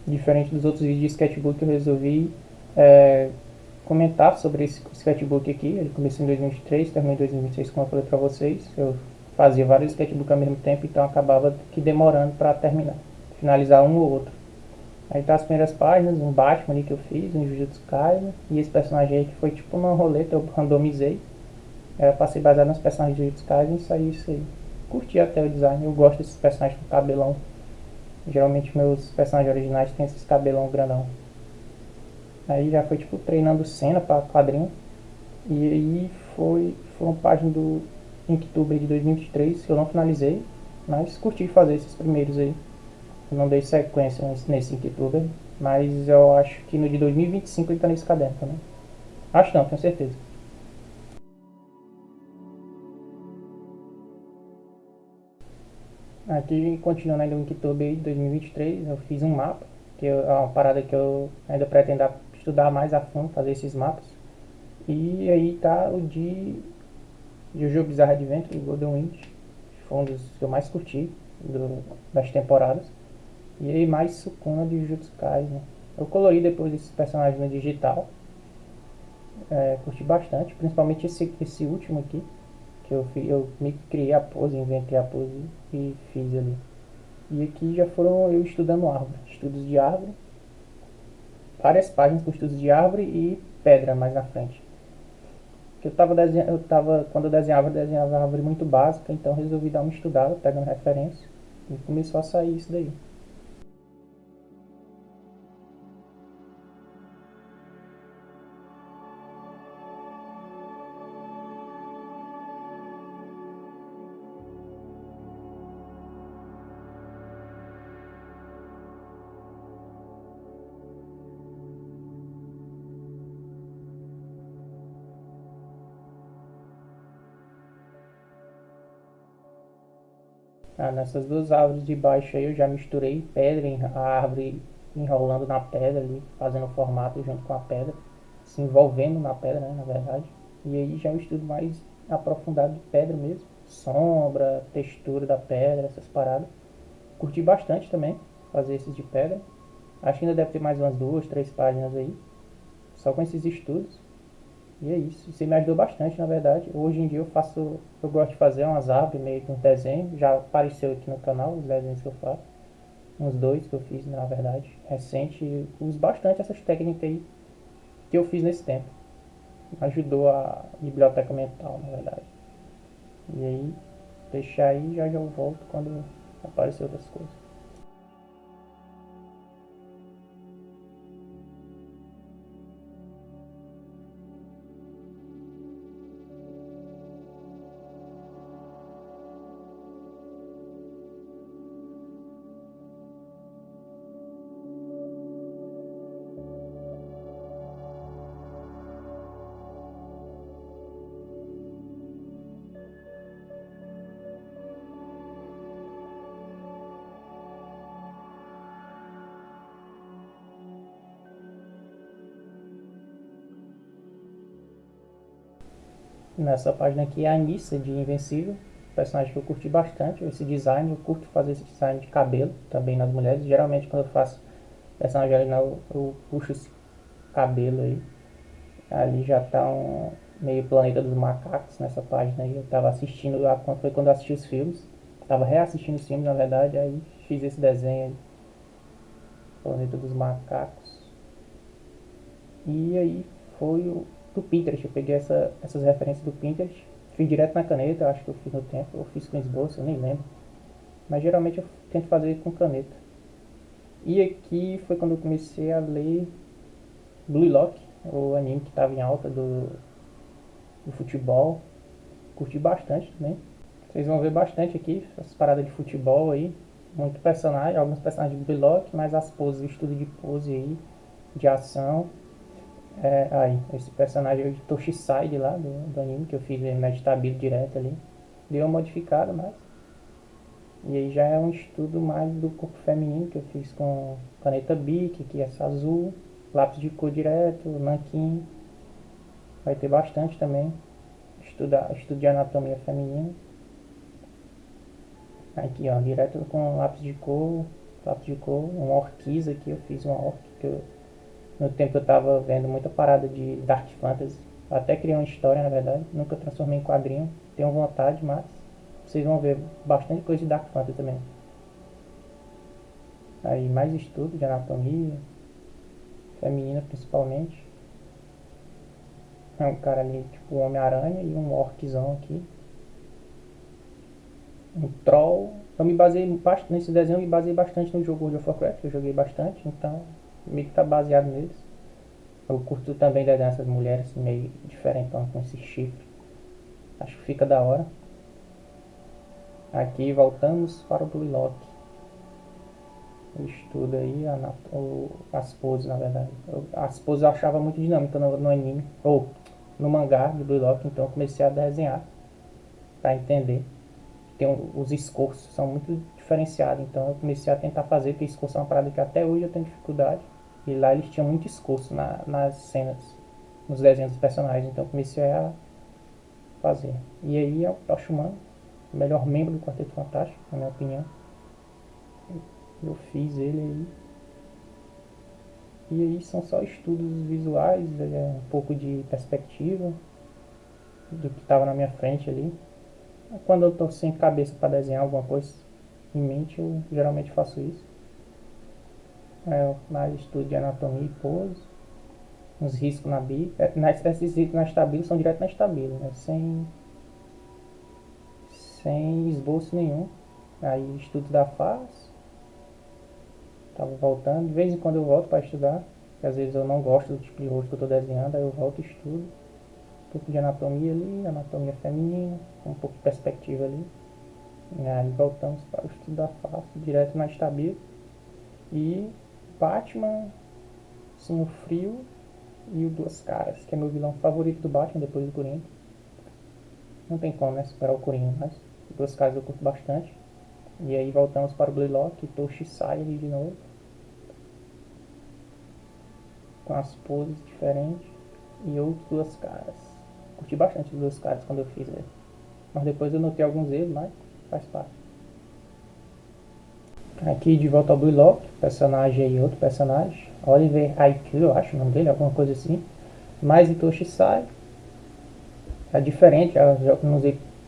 Diferente dos outros vídeos de sketchbook, eu resolvi é, comentar sobre esse sketchbook aqui. Ele começou em 2023, terminou em 2026, como eu falei para vocês. Eu fazia vários sketchbooks ao mesmo tempo, então acabava que demorando para terminar, finalizar um ou outro. Aí tá as primeiras páginas, um Batman ali que eu fiz, um Jujutsu Kaisen, e esse personagem aí que foi tipo uma roleta, eu randomizei. Era pra ser baseado nos personagens de Jujutsu Kaisen e saiu isso aí. Curti até o design, eu gosto desses personagens com cabelão. Geralmente meus personagens originais têm esses cabelão grandão. Aí já foi tipo treinando cena pra quadrinho. E aí foram páginas do Inktober de 2023 que eu não finalizei, mas curti fazer esses primeiros aí. Eu não dei sequência nesse Inktober, mas eu acho que no de 2025 ele tá nesse caderno também. Acho não, tenho certeza. Aqui, continuando ainda o Inktober de 2023, eu fiz um mapa, que é uma parada que eu ainda pretendo estudar mais a fundo, fazer esses mapas. E aí tá o de Jojo Bizarre Adventure, Golden Wind, foi um dos que eu mais curti das temporadas. E aí mais Sukuna de Jujutsu Kaisen. Eu colori depois esses personagens no digital, curti bastante, principalmente esse último aqui, que eu me criei a pose, inventei a pose e fiz ali. E aqui já foram eu estudando árvore, estudos de árvore, várias páginas com estudos de árvore e pedra mais na frente. Quando eu desenhava árvore muito básica, então resolvi dar uma estudada, pegando referência, e começou a sair isso daí. Nessas duas árvores de baixo aí eu já misturei pedra, a árvore enrolando na pedra ali, fazendo o formato junto com a pedra, se envolvendo na pedra, né, na verdade. E aí já é um estudo mais aprofundado de pedra mesmo, sombra, textura da pedra, essas paradas. Curti bastante também fazer esses de pedra. Acho que ainda deve ter mais umas duas, três páginas aí, só com esses estudos. E é isso, você me ajudou bastante, na verdade. Hoje em dia eu gosto de fazer umas árvores meio que um desenho. Já apareceu aqui no canal os desenhos que eu faço. Uns dois que eu fiz, na verdade, recente. E uso bastante essas técnicas aí que eu fiz nesse tempo. Ajudou a biblioteca mental, na verdade. E aí, deixar aí, já eu volto quando aparecer outras coisas. Nessa página aqui é a Anissa de Invencível, personagem que eu curti bastante. Esse design, eu curto fazer esse design de cabelo também nas mulheres. Geralmente quando eu faço personagem original eu puxo esse cabelo aí. Ali já tá um meio planeta dos macacos nessa página aí. Eu tava assistindo lá, foi quando eu assisti os filmes. Tava reassistindo os filmes na verdade, aí fiz esse desenho aí, Planeta dos Macacos. E aí foi o do Pinterest, eu peguei essas referências do Pinterest, fiz direto na caneta, acho que eu fiz no tempo, ou fiz com esboço, eu nem lembro. Mas geralmente eu tento fazer com caneta. E aqui foi quando eu comecei a ler Blue Lock, o anime que estava em alta do futebol. Curti bastante também. Vocês vão ver bastante aqui, essas paradas de futebol aí. Muito personagem, alguns personagens de Blue Lock, mas as poses, o estudo de pose aí, de ação. Aí, esse personagem de Toshiside lá do anime, que eu fiz na editabile direto ali. Deu uma modificada, mas. E aí já é um estudo mais do corpo feminino, que eu fiz com caneta Bic, que é essa azul, lápis de cor direto, nanquim. Vai ter bastante também. Estudo de anatomia feminina. Aqui, ó, direto com lápis de cor. lápis de cor, um orquiza aqui, eu fiz uma orc, que no tempo eu tava vendo muita parada de Dark Fantasy, até criei uma história na verdade, nunca transformei em quadrinho, tenho vontade, mas vocês vão ver bastante coisa de Dark Fantasy também. Aí mais estudo de anatomia, feminina principalmente. É um cara ali, tipo um Homem-Aranha e um orczão aqui. Um troll. Eu me baseei nesse desenho, eu me baseei bastante no jogo World of Warcraft, que eu joguei bastante, então meio que tá baseado neles. Eu curto também desenhar essas mulheres assim, meio diferentão com esse chifre. Acho que fica da hora. Aqui voltamos para o Blue Lock. Eu estudo aí as poses, na verdade. As poses eu achava muito dinâmica no anime, ou no mangá de Blue Lock, então eu comecei a desenhar para entender. Os escorços são muito diferenciados, então eu comecei a tentar fazer, porque escorço é uma parada que até hoje eu tenho dificuldade. E lá eles tinham muito escorço nas cenas, nos desenhos dos personagens, então eu comecei a fazer. E aí é o Tocha Humana, o melhor membro do Quarteto Fantástico, na minha opinião. Eu fiz ele aí. E aí são só estudos visuais, um pouco de perspectiva do que estava na minha frente ali. Quando eu estou sem cabeça para desenhar alguma coisa em mente, eu geralmente faço isso. Mais estudo de anatomia e pose, uns riscos na bíblia. Esses riscos na estabilo são direto na estabilo, né? Sem esboço nenhum. Aí estudo da face. Tava voltando, de vez em quando eu volto para estudar, porque às vezes eu não gosto do tipo de rosto que eu estou desenhando, aí eu volto e estudo. Um pouco de anatomia ali, anatomia feminina, um pouco de perspectiva ali. E aí voltamos para o estudo da face, direto na estabilo. E Batman, sim, o Frio e o Duas Caras, que é meu vilão favorito do Batman depois do Coringa. Não tem como, né, superar o Coringa, mas Duas Caras eu curto bastante. E aí voltamos para o Blaylock, Toshi sai ali de novo, com as poses diferentes. E outros Duas Caras. Curti bastante os Duas Caras quando eu fiz ele. Mas depois eu notei alguns erros, mas faz parte. Aqui de volta ao Blaylock, personagem aí, outro personagem. Oliver Haikyuu, eu acho o nome dele, alguma coisa assim. Mais Itoshi sai. É diferente, eu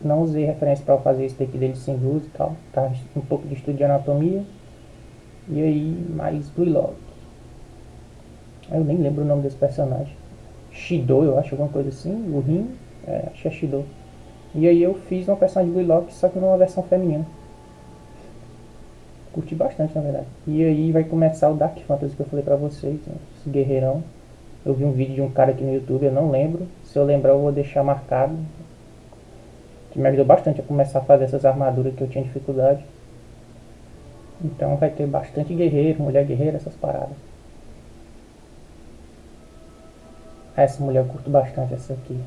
não usei referência para fazer isso daqui dele sem luz e tal. Tá um pouco de estudo de anatomia. E aí, mais Blaylock. Eu nem lembro o nome desse personagem. Shido, eu acho, alguma coisa assim. O Rin, acho que é Shido. E aí eu fiz uma personagem de Blaylock, só que numa versão feminina. Curti bastante, na verdade. E aí vai começar o Dark Fantasy que eu falei pra vocês, né? Esse guerreirão. Eu vi um vídeo de um cara aqui no YouTube, eu não lembro. Se eu lembrar eu vou deixar marcado. Que me ajudou bastante a começar a fazer essas armaduras que eu tinha dificuldade. Então vai ter bastante guerreiro, mulher guerreira, essas paradas. Essa mulher eu curto bastante, essa aqui.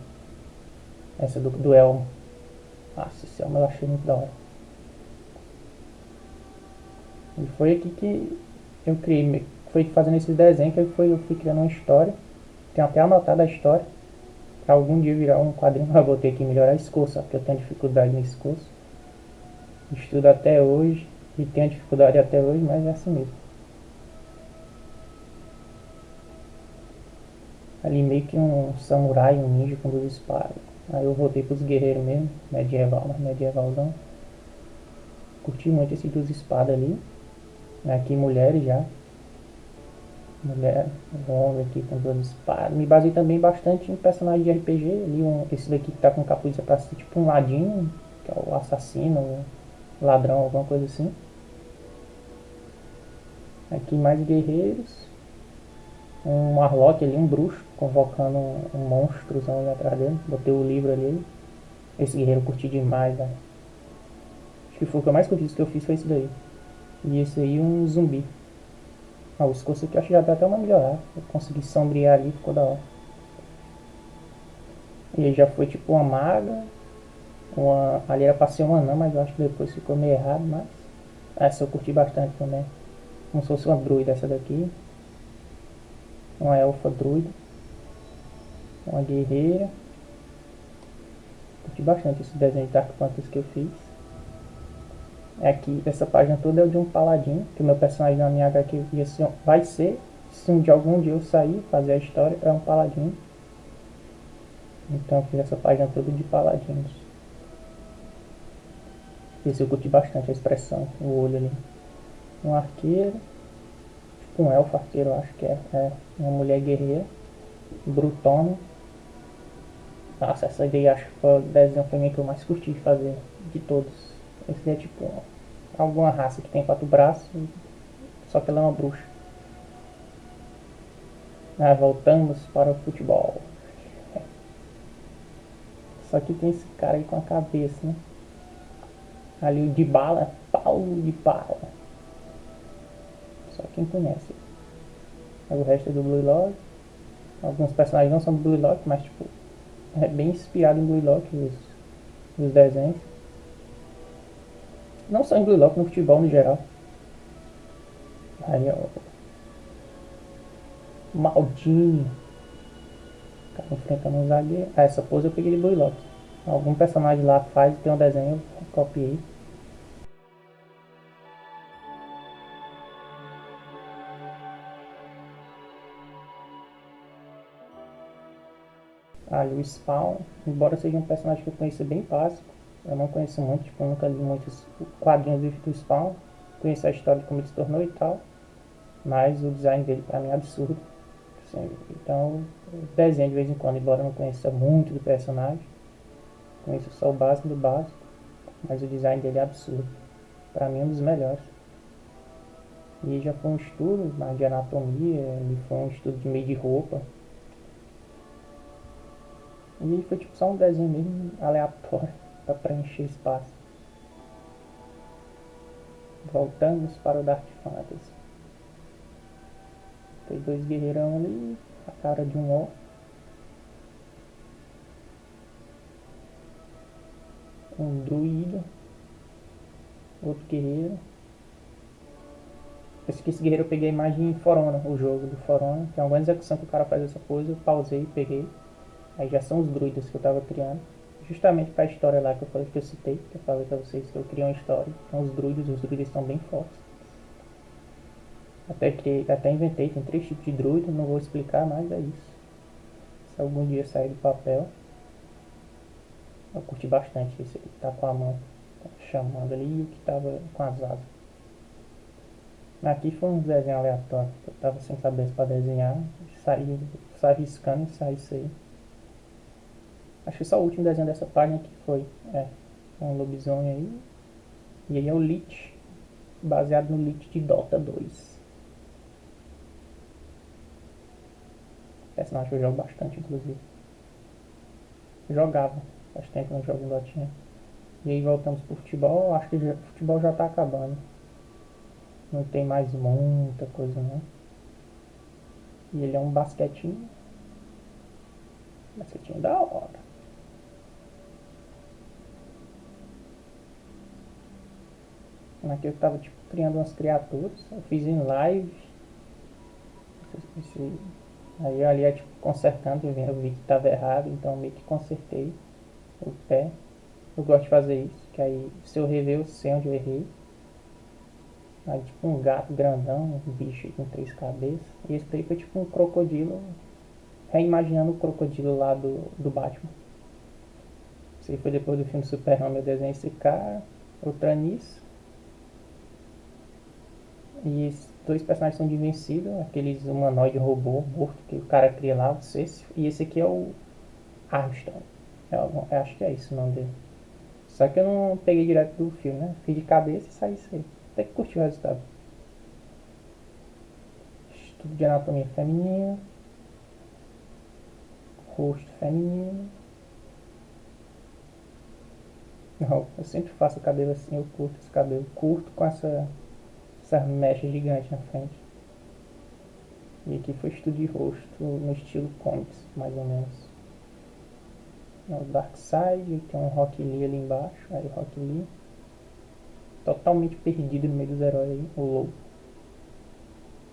Essa do Elmo. Nossa, esse Elmo eu achei muito da hora. E foi aqui que eu criei, foi fazendo esse desenho que eu fui criando uma história. Tenho até anotado a história. Pra algum dia virar um quadrinho, eu vou ter que melhorar esse curso, porque eu tenho dificuldade nesse curso. Estudo até hoje e tenho dificuldade até hoje, mas é assim mesmo. Ali meio que um samurai, um ninja com duas espadas. Aí eu voltei pros guerreiros mesmo, medieval, mas medievalzão. Curti muito esse duas espadas ali. Aqui mulheres já. Mulher, um homem aqui com duas espadas. Me basei também bastante em personagens de RPG. Ali esse daqui que tá com capuz é pra ser tipo um ladino, que é o assassino, o ladrão, alguma coisa assim. Aqui mais guerreiros. Um Warlock ali, um bruxo, convocando um monstrozão ali atrás dele. Botei o livro ali. Esse guerreiro eu curti demais, velho. Acho que foi o que eu mais curti, que eu fiz foi esse daí. E esse aí um zumbi. Os cursos aqui eu acho que já dá até uma melhorada. Eu consegui sombrear ali, ficou da hora. E aí já foi tipo uma maga. Ali era pra ser uma anã, mas eu acho que depois ficou meio errado, mas essa eu curti bastante também. Como se fosse uma druida essa daqui. Uma elfa druida. Uma guerreira. Curti bastante esse desenho de Dark Fantasy que eu fiz. Aqui, essa página toda é de um paladino, que o meu personagem na minha HQ vai ser, se de algum dia eu sair, fazer a história, é um paladino. Então eu fiz essa página toda de paladinos. Esse eu curti bastante a expressão, o olho ali. Um arqueiro, tipo um elfo arqueiro, acho que é uma mulher guerreira, brutona. Nossa, essa daí acho que foi o desenho foi meio que eu mais curti de fazer de todos. Esse daí é tipo alguma raça que tem 4 braços, só que ela é uma bruxa. Ah, voltamos para o futebol. Só que tem esse cara aí com a cabeça, né? Ali o de bala, Paulo de bala. Só quem conhece. O resto é do Blue Lock. Alguns personagens não são do Blue Lock, mas tipo, é bem inspirado em Blue Lock os desenhos. Não só em Blue Lock, no futebol no geral. Aí ó, Maldini. O cara enfrentando um zagueiro. Ah, essa pose eu peguei de Blue Lock. Algum personagem lá faz, tem um desenho, eu copiei. Ali o Spawn, embora seja um personagem que eu conheço bem básico, eu não conheço muito, tipo, eu nunca li muitos quadrinhos do Spawn, conheço a história de como ele se tornou e tal, mas o design dele pra mim é absurdo. Assim, então, eu desenho de vez em quando, embora eu não conheça muito do personagem, conheço só o básico do básico, mas o design dele é absurdo. Pra mim é um dos melhores. E já foi um estudo mais de anatomia, ele foi um estudo de meio de roupa. E foi tipo só um desenho mesmo aleatório para preencher espaço. Voltamos para o Dark Fantasy. Tem 2 guerreirão ali, a cara de um ó. Um druida, outro guerreiro. Esse guerreiro eu peguei a imagem em Forona, o jogo do Forona. Tem alguma execução que o cara faz essa coisa, eu pausei e peguei. Aí já são os druidas que eu tava criando. Justamente para a história lá que eu falei que eu citei, que eu falei pra vocês que eu criei uma história. Então os druidas estão bem fortes. Até inventei, tem 3 tipos de druida, não vou explicar, mas é isso. Se algum dia sair do papel, eu curti bastante esse que tá com a mão chamando ali e o que tava com as asas. Aqui foi um desenho aleatório, eu tava sem cabeça para desenhar, saí riscando e saí isso aí. Acho que só o último desenho dessa página que foi, um lobisomem aí. E aí é o Lich, baseado no Lich de Dota 2. Personagem que eu jogo bastante, inclusive. Jogava, faz tempo que eu não jogo em Dotinha. E aí voltamos pro futebol, acho que o futebol já tá acabando. Não tem mais muita coisa não. E ele é um basquetinho. Basquetinho da hora. Aqui eu tava tipo criando umas criaturas. Eu fiz em live. Aí ali é tipo consertando, eu vi que tava errado, então meio que consertei o pé. Eu gosto de fazer isso, que aí se eu rever eu sei onde eu errei. Aí tipo um gato grandão, um bicho com 3 cabeças. E esse daí foi tipo um crocodilo, reimaginando o crocodilo lá do Batman. Isso aí foi depois do filme Super-Homem, eu desenhei esse cara, outra nisso. E esses 2 personagens são de Invencível, aqueles humanoide robô morto que o cara cria lá, e esse aqui é o Armstrong. Eu acho que é isso o nome dele. Só que eu não peguei direto do filme, né? Fiz de cabeça e saí isso aí. Até que curti o resultado. Estudo de anatomia feminina, rosto feminino. Não, eu sempre faço o cabelo assim, eu curto esse cabelo curto com essa mecha gigante na frente. E aqui foi estudo de rosto no estilo comics, mais ou menos. O Darkseid, tem um Rock Lee ali embaixo, aí o Rock Lee. Totalmente perdido no meio dos heróis aí, o Lobo.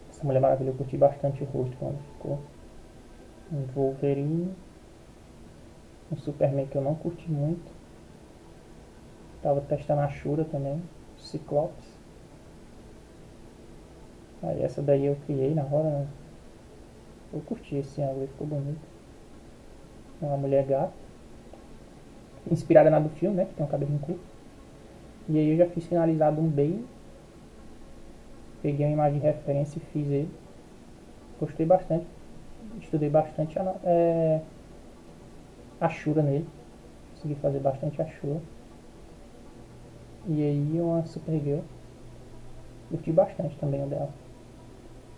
Essa Mulher Maravilha eu curti bastante o rosto quando ficou. Um Wolverine. Um Superman que eu não curti muito. Tava testando a Shura também. Ciclopes. Aí essa daí eu criei na hora, né? Eu curti esse ângulo, ficou bonito. É uma mulher gata, inspirada na do filme, né? Que tem um cabelinho curto. E aí eu já fiz finalizado um bem. Peguei uma imagem de referência e fiz ele. Gostei bastante. Estudei bastante a Shura nele. Consegui fazer bastante a Shura. E aí uma Supergirl. Curti bastante também o dela.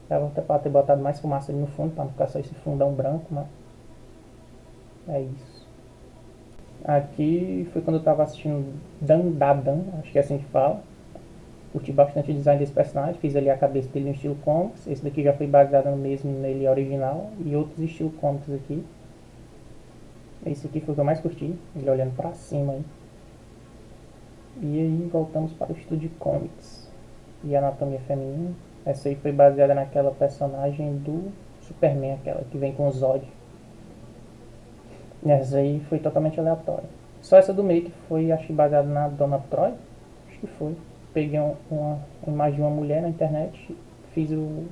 Dava até pra ter botado mais fumaça ali no fundo, pra não ficar só esse fundão branco, mas é isso. Aqui foi quando eu tava assistindo Dan Dadan, acho que é assim que fala. Curti bastante o design desse personagem, fiz ali a cabeça dele no estilo comics. Esse daqui já foi baseado no mesmo nele original e outros estilos comics aqui. Esse aqui foi o que eu mais curti, ele olhando pra cima aí. E aí voltamos para o estúdio de comics e anatomia feminina. Essa aí foi baseada naquela personagem do Superman, aquela que vem com o Zod. Essa aí foi totalmente aleatória. Só essa do meio que foi, acho que baseada na Dona Troy. Acho que foi. Peguei uma imagem de uma mulher na internet, fiz o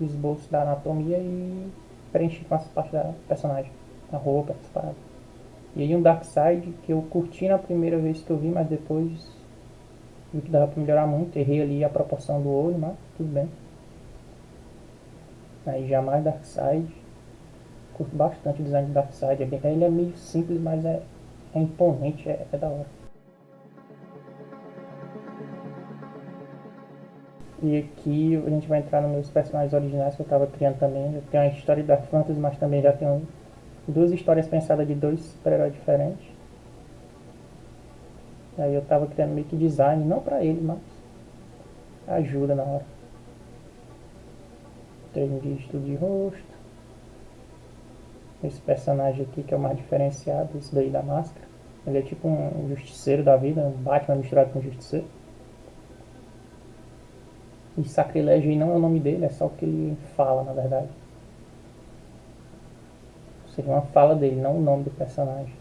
esboço da anatomia e preenchi com essa parte da personagem. A roupa, essas paradas. E aí um Darkseid que eu curti na primeira vez que eu vi, mas depois vi que dava pra melhorar muito. Errei ali a proporção do olho, mas tudo bem. Aí já mais Darkseid. Curto bastante o design do Darkseid. Ele é meio simples, mas é imponente, é da hora. E aqui a gente vai entrar nos meus personagens originais que eu estava criando também. Eu tenho a história da Fantasy, mas também já tenho duas histórias pensadas de dois super-heróis diferentes. Aí eu estava criando meio que design, não pra ele, mas ajuda na hora. Treino de estudo de rosto. Esse personagem aqui que é o mais diferenciado, esse daí da máscara. Ele é tipo um justiceiro da vida, um Batman misturado com um justiceiro. E sacrilégio aí não é o nome dele, é só o que ele fala, na verdade. Seria uma fala dele, não o nome do personagem.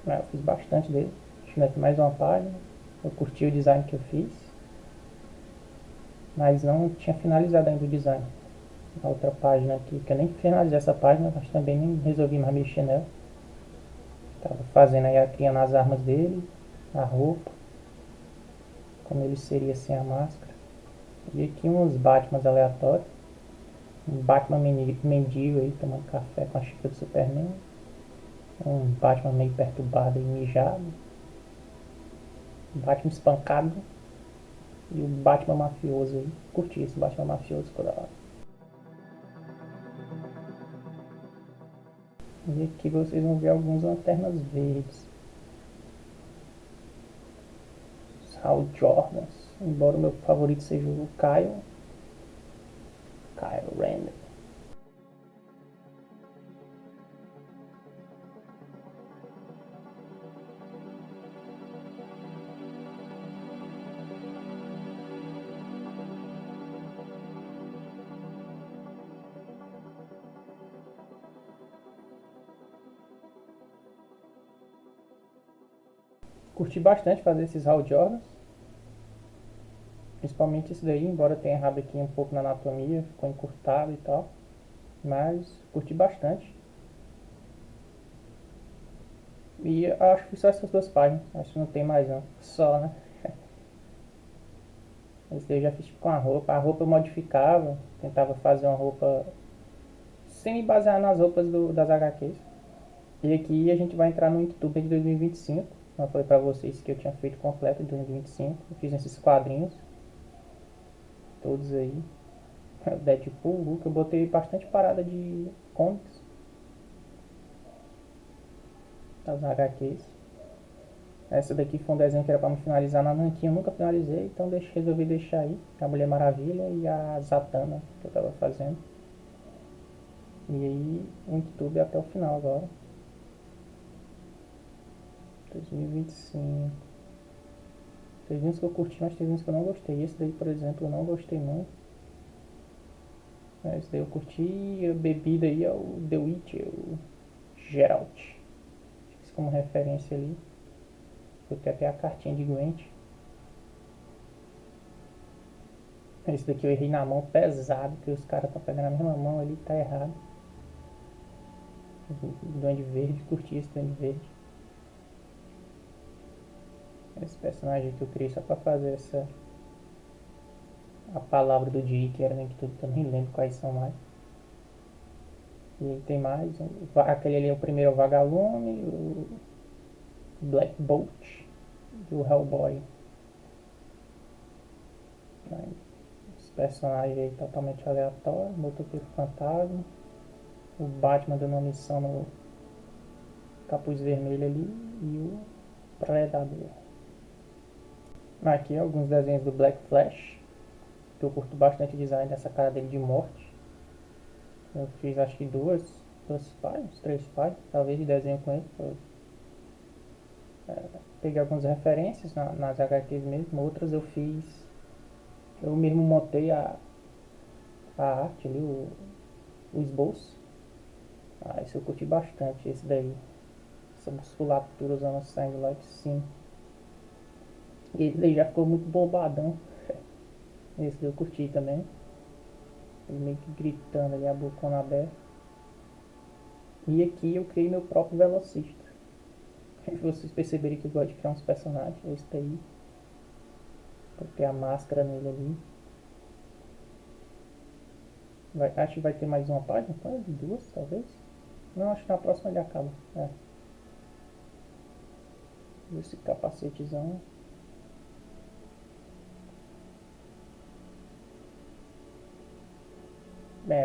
Eu fiz bastante dele. Deixa eu ver aqui mais uma página. Eu curti o design que eu fiz, mas não tinha finalizado ainda o design. A outra página aqui, que eu nem finalizei essa página, mas também nem resolvi mais mexer nela. Estava fazendo aí, criando as armas dele, a roupa, como ele seria sem a máscara. E aqui uns Batmans aleatórios. Um Batman mendigo aí, tomando café com a xícara do Superman. Um Batman meio perturbado e mijado. Um Batman espancado. E o Batman mafioso aí. Curti esse Batman mafioso, ficou da hora. E aqui vocês vão ver algumas lanternas verdes. Os Hal Jordans. Embora o meu favorito seja o Kyle Randall. Curti bastante fazer esses Hal Jordans. Principalmente esse daí, embora tenha errado aqui um pouco na anatomia, ficou encurtado e tal. Mas curti bastante. E acho que só essas duas páginas. Acho que não tem mais não. Só, né? Esse daí eu já fiz tipo, com a roupa. A roupa eu modificava. Tentava fazer uma roupa sem me basear nas roupas das HQs. E aqui a gente vai entrar no Inktober de 2025. Eu falei pra vocês que eu tinha feito completo de 2025. Eu fiz esses quadrinhos. Todos aí. Deadpool, Hulk. Eu botei bastante parada de comics. Das HQs. Essa daqui foi um desenho que era pra me finalizar na Nanquim. Eu nunca finalizei. Então resolvi deixar aí. A Mulher Maravilha e a Zatanna que eu tava fazendo. E aí o Inktober até o final agora. 2025. Teve uns que eu curti, mas teve uns que eu não gostei. Esse daí, por exemplo, eu não gostei muito. Esse daí eu curti. A bebida aí é o The Witch, o Geralt. como referência ali. Eu tenho até a cartinha de Gwent. Esse daqui eu errei na mão pesado, que os caras estão pegando a mesma mão ali, tá errado. Duende Verde, curti esse Duende Verde. Esse personagem aqui eu criei só pra fazer essa... a palavra do Dicker, né, que eu nem lembro quais são mais. E aí tem mais, aquele ali é o primeiro, é o Vagalume, o Black Bolt e o Hellboy. Os personagens aí totalmente aleatórios, Motoqueiro Fantasma, o Batman dando uma missão no Capuz Vermelho ali e o Predador. Aqui alguns desenhos do Black Flash, que eu curto bastante o design dessa cara dele de morte. Eu fiz acho que duas páginas, 3 páginas, talvez de desenho com ele. Peguei algumas referências nas HQs mesmo, outras eu fiz, eu mesmo montei a arte ali, o esboço. Esse eu curti bastante, esse daí. Essa musculatura usando sangue lá de cima. E esse daí já ficou muito bombadão. Esse daí eu curti também. Ele meio que gritando ali, a bocona aberta. E aqui eu criei meu próprio velocista. Vocês perceberem que eu gosto de criar uns personagens. Esse daí. Botei a máscara nele ali. Acho que vai ter mais uma página, duas talvez. Não, acho que na próxima ele acaba. Esse capacetezão.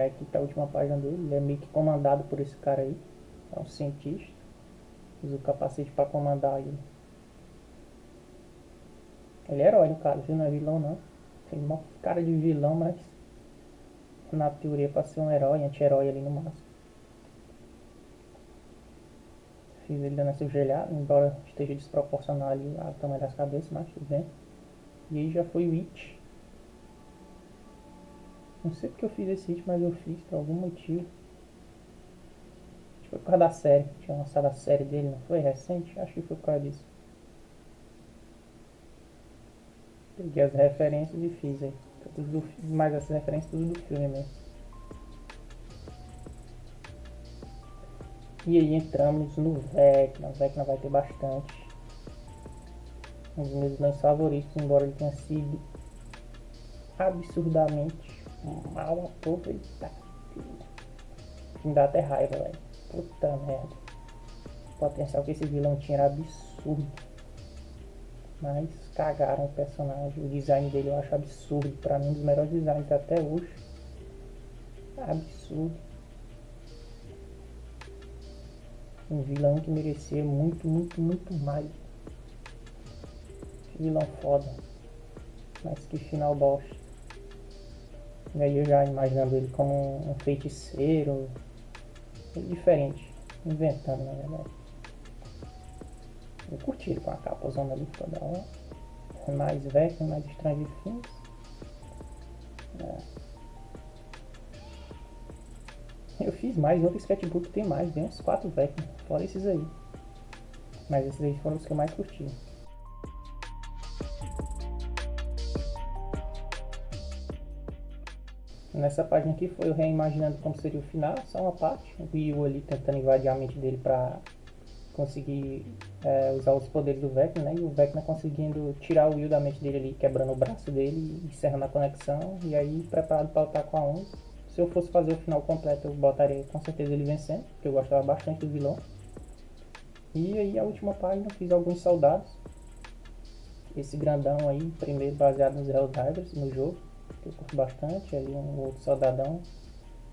Aqui tá a última página dele. Ele é meio que comandado por esse cara aí. É um cientista. Usa o capacete pra comandar ele. Ele é herói no caso, viu? Não é vilão não. Tem uma cara de vilão, mas na teoria é pra ser um herói, anti-herói ali no máximo. Fiz ele dando essa gelhada, embora esteja desproporcional ali ao tamanho das cabeças, mas tudo bem. E aí já foi o It. Não sei porque eu fiz esse It, mas eu fiz por algum motivo. Acho que foi por causa da série. Tinha lançado a série dele, não foi? Recente? Acho que foi por causa disso. Peguei as referências e fiz aí. Mais essas referências tudo do filme mesmo. E aí entramos no Vecna. O Vecna vai ter bastante. Um dos meus vilões favoritos, embora ele tenha sido absurdamente mal aproveitado. Me dá até raiva, velho. Puta merda. O potencial que esse vilão tinha era absurdo. Mas cagaram o personagem. O design dele eu acho absurdo. Pra mim, um dos melhores designs até hoje. Absurdo. Um vilão que merecia muito, muito, muito mais. Que vilão foda. Mas que final bosta. E aí eu já imaginando ele como um feiticeiro. Diferente. Inventando, na verdade. Eu curti ele com a capa usando ali toda hora. Mais Vecna, mais Stranger Things. Eu fiz mais, outro sketchbook tem mais, tem uns 4 Vecna, fora esses aí. Mas esses aí foram os que eu mais curti. Nessa página aqui foi eu reimaginando como seria o final, só uma parte. O Ryu ali tentando invadir a mente dele pra conseguir usar os poderes do Vecna, né? E o Vecna conseguindo tirar o Ryu da mente dele ali, quebrando o braço dele, encerrando a conexão. E aí preparado pra lutar com a 11. Se eu fosse fazer o final completo, eu botaria com certeza ele vencendo, porque eu gostava bastante do vilão. E aí a última página eu fiz alguns soldados. Esse grandão aí, primeiro baseado nos Helldivers no jogo, que eu curto bastante. Ali um outro soldadão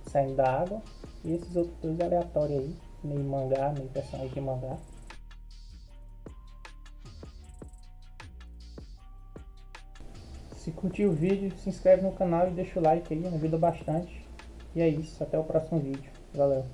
saindo da água. E esses outros dois aleatórios aí, meio mangá, meio personagem de mangá. Se curtiu o vídeo, se inscreve no canal e deixa o like aí, ajuda bastante. E é isso, até o próximo vídeo. Valeu!